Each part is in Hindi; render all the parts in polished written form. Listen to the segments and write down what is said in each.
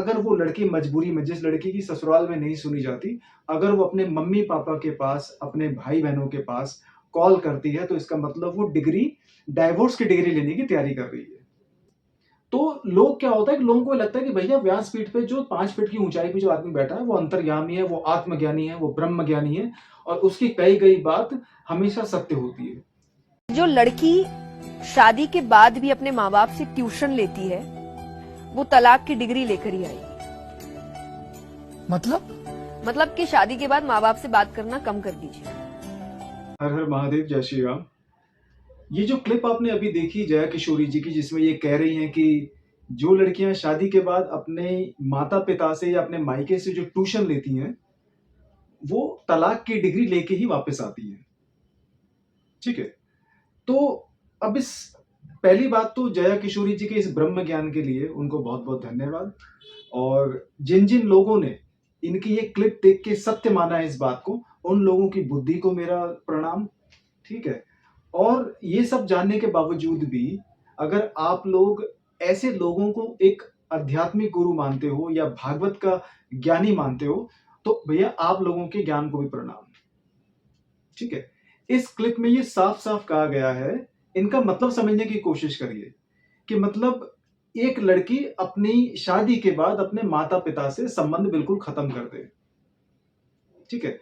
अगर वो लड़की मजबूरी में जिस लड़की की ससुराल में नहीं सुनी जाती, अगर वो अपने मम्मी-पापा के पास, अपने भाई-बहनों के पास कॉल करती है, तो इसका मतलब वो डाइवोर्स की डिग्री लेने की तैयारी कर रही है। तो लोग क्या होता है कि लोगों को लगता है कि भैया व्यासपीठ पे जो 5 फीट की ऊँचाई पे जो आदमी बैठा है, वो अंतर्यामी है, वो आत्मज्ञानी है, वो ब्रह्मज्ञानी है और उसकी कही गई बात हमेशा सत्य होती है। जो लड़की शादी के बाद भी अपने माँ बाप से ट्यूशन लेती है, वो तलाक की डिग्री लेकर ही आएगी। मतलब कि शादी के बाद माँ बाप से बात करना कम कर दीजिए। हर हर महादेव, जय श्री राम। ये जो क्लिप आपने अभी देखी जया किशोरी जी की, जिसमें ये कह रही हैं कि जो लड़कियां शादी के बाद अपने माता पिता से या अपने मायके से जो ट्यूशन लेती हैं, वो तलाक की डिग्री लेके ही वापस आती हैं। ठीक है। तो अब इस पहली बात तो जया किशोरी जी के इस ब्रह्म ज्ञान के लिए उनको बहुत बहुत धन्यवाद। और जिन जिन लोगों ने इनकी ये क्लिप देख के सत्य माना है इस बात को, उन लोगों की बुद्धि को मेरा प्रणाम। ठीक है। और ये सब जानने के बावजूद भी अगर आप लोग ऐसे लोगों को एक आध्यात्मिक गुरु मानते हो या भागवत का ज्ञानी मानते हो, तो भैया आप लोगों के ज्ञान को भी प्रणाम। ठीक है। इस क्लिप में ये साफ-साफ कहा गया है, इनका मतलब समझने की कोशिश करिए कि मतलब एक लड़की अपनी शादी के बाद अपने माता-पिता से संबंध बिल्कुल खत्म कर दे। ठीक है।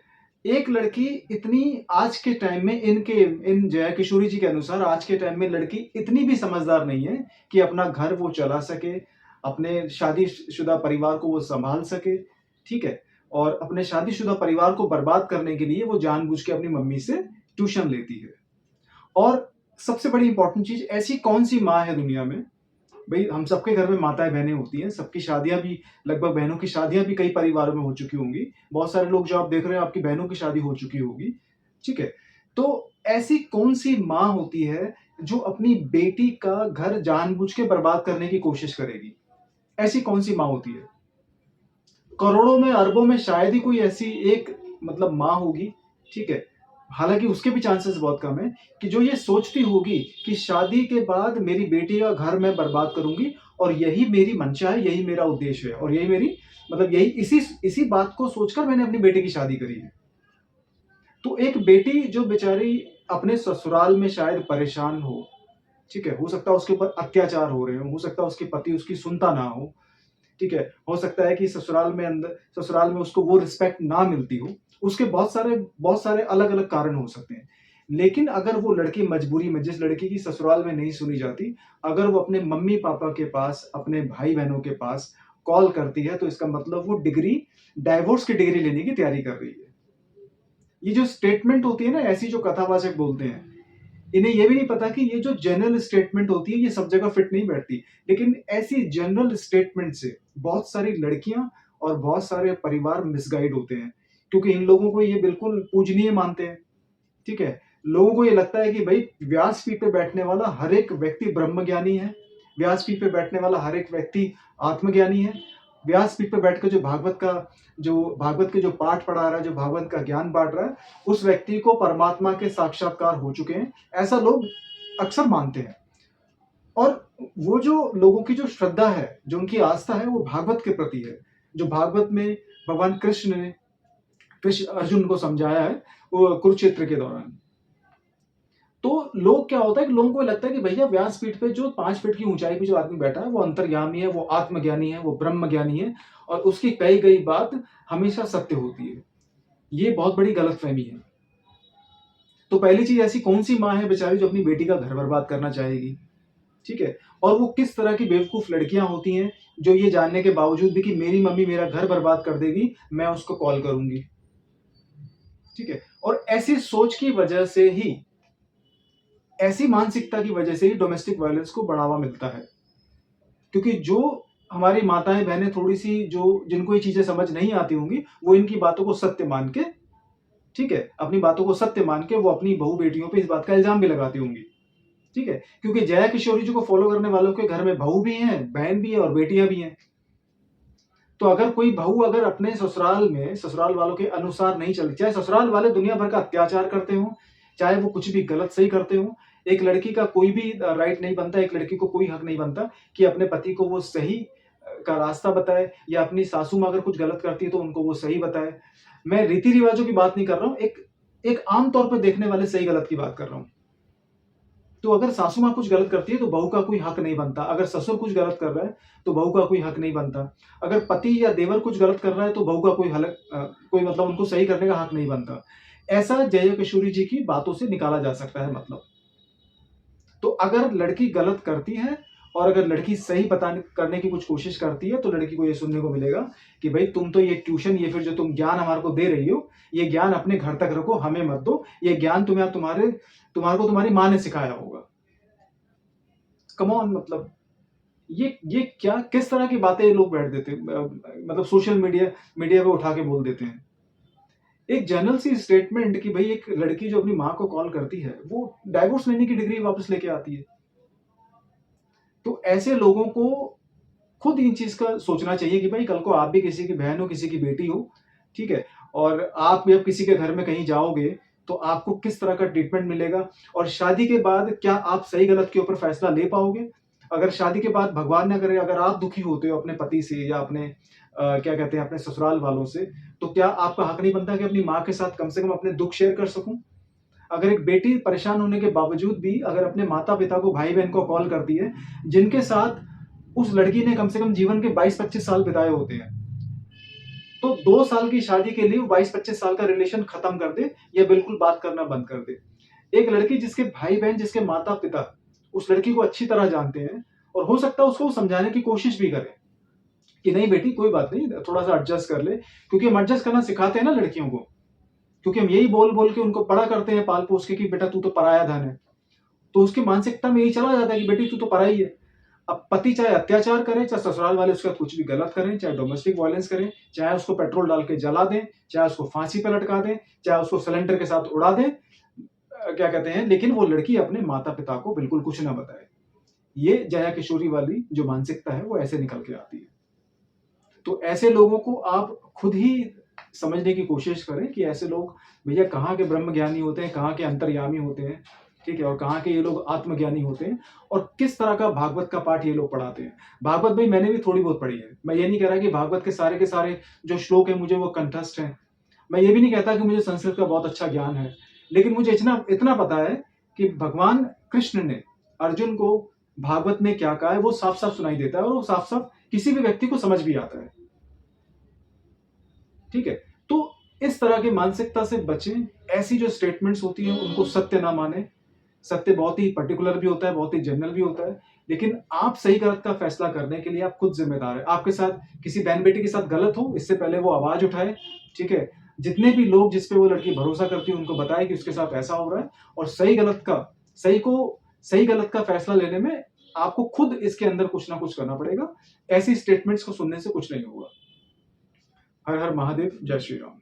एक लड़की इतनी आज के टाइम में इन जया किशोरी जी के अनुसार आज के टाइम में लड़की इतनी भी समझदार नहीं है कि अपना घर वो चला सके, अपने शादीशुदा परिवार को वो सँभाल सके। ठीक है। और अपने शादीशुदा परिवार को बर्बाद करने के लिए वो जानबूझ के अपनी मम्मी से ट्यूशन लेती है। और सबसे बड़ी इंपॉर्टेंट चीज़, ऐसी कौन-सी माँ है दुनिया में, भई हम सबके घर में माताएँ-बहनें होती हैं, सबकी शादियाँ भी लगभग बहनों की शादियाँ भी कई परिवारों में हो चुकी होंगी। बहुत सारे लोग जो आप देख रहे हैं आपकी बहनों की शादी हो चुकी होगी, ठीक है? तो ऐसी कौन-सी माँ होती है जो अपनी बेटी का घर जानबूझ के बर्बाद करने की कोशिश करेगी? ऐसी कौन-सी माँ होती है? करोड़ों में, अरबों में शायद ही कोई ऐसी एक मतलब माँ होगी, ठीक है? हालाँकि उसके भी चांसेस बहुत कम हैं कि जो ये सोचती होगी कि शादी के बाद मेरी बेटी का घर मैं बर्बाद करूँगी और यही मेरी मंशा है, यही मेरा उद्देश्य है और यही मेरी मतलब यही इसी बात को सोचकर मैंने अपनी बेटी की शादी करी है। तो एक बेटी जो बेचारी अपने ससुराल में शायद परेशान हो, ठीक है? हो सकता है उसके ऊपर अत्याचार हो रहे हों, हो सकता है उसके पति उसकी सुनता ना हो, ठीक है? हो सकता है कि ससुराल में उसको वो रिस्पेक्ट ना मिलती हो। उसके बहुत सारे अलग-अलग कारण हो सकते हैं। लेकिन अगर वो लड़की मजबूरी में जिस लड़की की ससुराल में नहीं सुनी जाती, अगर वो अपने मम्मी-पापा के पास, अपने भाई-बहनों के पास कॉल करती है, तो इसका मतलब वो डाइवोर्स की डिग्री लेने की तैयारी कर रही है। ये जो स्टेटमेंट होती है ना, ऐसी जो कथावाचक बोलते हैं, इन्हें ये भी नहीं पता कि ये जो जनरल स्टेटमेंट होती है, ये सब जगह फिट नहीं बैठती। लेकिन ऐसी जनरल स्टेटमेंट से बहुत सारी लड़कियाँ और बहुत सारे परिवार मिसगाइड होते हैं, क्योंकि इन लोगों को ये बिल्कुल पूजनीय मानते हैं, ठीक है? लोगों को ये लगता है कि भई व्यासपीठ पे बैठने वाला हर एक व्यक्ति ब्रह्मज्ञानी है, व्यासपीठ पे बैठने वाला हर एक व्यक्ति आत्मज्ञानी है, व्यासपीठ पे बैठ के जो भागवत के जो पाठ पढ़ा रहा है, जो भागवत का ज्ञान बाँट रहा है, उस व्यक्ति को परमात्मा के साक्षात्कार हो चुके हैं, ऐसा लोग अक्सर मानते हैं। और वो जो लोगों की जो श्रद्धा है, जो उनकी आस्था है, वो भागवत के प्रति है। जो भागवत में भगवान कृष्ण अर्जुन को समझाया है, वो कुरुक्षेत्र के दौरान। तो लोग क्या होता है कि लोगों को लगता है कि भैया व्यासपीठ पे जो 5 फीट की ऊँचाई पे जो आदमी बैठा है, वो अंतर्यामी है, वो आत्मज्ञानी है, वो ब्रह्मज्ञानी है और उसकी कही गई बात हमेशा सत्य होती है। ये बहुत बड़ी गलतफ़हमी है। तो पहली चीज़, ऐसी कौन-सी माँ है बेचारी जो अपनी बेटी का घर बर्बाद करना चाहेगी? ठीक है? और वो किस तरह की बेवकूफ़ लड़कियाँ होती हैं, जो ये जानने के बावजूद भी कि मेरी मम्मी मेरा घर बर्बाद कर देगी, मैं उसको कॉल करूँगी। ठीक है? और ऐसी सोच की वजह से ही, ऐसी मानसिकता की वजह से ही डोमेस्टिक वायलेंस को बढ़ावा मिलता है। क्योंकि जो हमारी माताएँ-बहनें थोड़ी-सी जो जिनको ये चीज़ें समझ नहीं आती होंगी, वो इनकी बातों को सत्य मान के, ठीक है? अपनी बातों को सत्य मान के वो अपनी बहू-बेटियों पे इस बात का इल्ज़ाम भी लगाती होंगी। ठीक है? क्योंकि जया किशोरी जी को फ़ॉलो करने वालों के घर में बहू भी हैं, बहन भी है और बेटियाँ भी हैं। तो अगर कोई बहू अगर अपने ससुराल में ससुराल वालों के अनुसार नहीं चलती, चाहे ससुराल वाले दुनिया भर का अत्याचार करते हों, चाहे वो कुछ भी गलत सही करते हों, एक लड़की का कोई भी राइट नहीं बनता, एक लड़की को कोई हक नहीं बनता कि अपने पति को वो सही का रास्ता बताए, या अपनी सासू माँ अगर कुछ गलत करती है तो उनको वो सही बताए। मैं रीति-रिवाज़ों की बात नहीं कर रहा हूँ, एक एक आम तौर पे देखने वाले सही-गलत की बात कर रहा हूँ। तो अगर सासू माँ कुछ गलत करती है तो बहू का कोई हक नहीं बनता। अगर ससुर कुछ गलत कर रहा है तो बहू का कोई हक नहीं बनता। अगर पति या देवर कुछ गलत कर रहा है तो बहू का कोई मतलब उनको सही करने का हक नहीं बनता। ऐसा जया किशोरी जी की बातों से निकाला जा सकता है मतलब। तो अगर लड़की गलत करती है और अगर लड़की सही बताने करने की कुछ कोशिश करती है तो लड़की को ये सुनने को मिलेगा कि भाई तुम तो ये ट्यूशन, ये फिर जो तुम ज्ञान हमारे को दे रही हो, ये ज्ञान अपने घर तक रखो, हमें मत दो। ये ज्ञान तुम्हारे को तुम्हारी माँ ने सिखाया होगा। कम ऑन, मतलब ये क्या, किस तरह की बातें ये लोग बैठ देते हैं, मतलब सोशल मीडिया पे उठा के बोल देते हैं। एक जनरल सी स्टेटमेंट कि भाई एक लड़की जो अपनी माँ को कॉल करती है वो डाइवोर्स लेने की डिग्री वापस लेके आती है। तो ऐसे लोगों को खुद इन चीज का सोचना चाहिए कि भाई कल को आप भी किसी की बहन हो, किसी की बेटी हो, ठीक है, और आप भी अब किसी के घर में कहीं जाओगे तो आपको किस तरह का ट्रीटमेंट मिलेगा, और शादी के बाद क्या आप सही गलत के ऊपर फैसला ले पाओगे। अगर शादी के बाद भगवान न करे अगर आप दुखी होते हो अपने पति से या अपने क्या कहते हैं अपने ससुराल वालों से, तो क्या आपका हक नहीं बनता कि अपनी माँ के साथ कम से कम अपने दुख शेयर कर सकूं। अगर एक बेटी परेशान होने के बावजूद भी अगर अपने माता पिता को, भाई बहन को कॉल करती है जिनके साथ उस लड़की ने कम से कम जीवन के 22-25 साल बिताए होते हैं, तो 2 साल की शादी के लिए वो 22-25 साल का रिलेशन खत्म कर दे या बिल्कुल बात करना बंद कर दे। एक लड़की जिसके भाई बहन, जिसके माता पिता उस लड़की को अच्छी तरह जानते हैं और हो सकता है उसको समझाने की कोशिश भी करें कि नहीं बेटी कोई बात नहीं, थोड़ा सा एडजस्ट कर ले, क्योंकि हम एडजस्ट करना सिखाते हैं ना लड़कियों को, क्योंकि हम यही बोल बोल के उनको बड़ा करते हैं पाल पोस के कि बेटा तू तो पराया धन है। तो उसकी मानसिकता में यही चला जाता है कि बेटी तू तो पराई है। अब पति चाहे अत्याचार करे, चाहे ससुराल वाले उसका कुछ भी गलत करें, चाहे डोमेस्टिक वायलेंस करें, चाहे उसको पेट्रोल डाल के जला दें, चाहे उसको फांसी पे लटका दें, चाहे उसको सिलेंडर के साथ उड़ा दें, क्या कहते हैं, लेकिन वो लड़की अपने माता पिता को बिल्कुल कुछ ना बताए। ये जया किशोरी वाली जो मानसिकता है वो ऐसे निकल के आती है। तो ऐसे लोगों को आप खुद ही समझने की कोशिश करें कि ऐसे लोग भैया कहाँ के ब्रह्म ज्ञानी होते हैं, कहाँ के अंतर्यामी होते हैं, ठीक है, और कहाँ के ये लोग आत्मज्ञानी होते हैं, और किस तरह का भागवत का पाठ ये लोग पढ़ाते हैं। भागवत भाई मैंने भी थोड़ी बहुत पढ़ी है, मैं ये नहीं कह रहा कि भागवत के सारे जो श्लोक है मुझे वो कंठस्थ हैं। मैं ये भी नहीं कहता कि मुझे संस्कृत का बहुत अच्छा ज्ञान है, लेकिन मुझे इतना इतना पता है कि भगवान कृष्ण ने अर्जुन को भागवत में क्या कहा है वो साफ साफ सुनाई देता है, और वो साफ साफ किसी भी व्यक्ति को समझ भी आता है। ठीक है, तो इस तरह की मानसिकता से बचें। ऐसी जो स्टेटमेंट्स होती हैं उनको सत्य ना माने। सत्य बहुत ही पर्टिकुलर भी होता है, बहुत ही जनरल भी होता है, लेकिन आप सही गलत का फैसला करने के लिए आप खुद जिम्मेदार है। आपके साथ किसी बहन बेटी के साथ गलत हो, इससे पहले वो आवाज उठाए, ठीक है। जितने भी लोग जिस पे वो लड़की भरोसा करती है उनको बताए कि उसके साथ ऐसा हो रहा है, और सही गलत का फैसला लेने में आपको खुद इसके अंदर कुछ ना कुछ करना पड़ेगा। ऐसी स्टेटमेंट्स को सुनने से कुछ नहीं होगा। हर हर महादेव, जय श्री राम।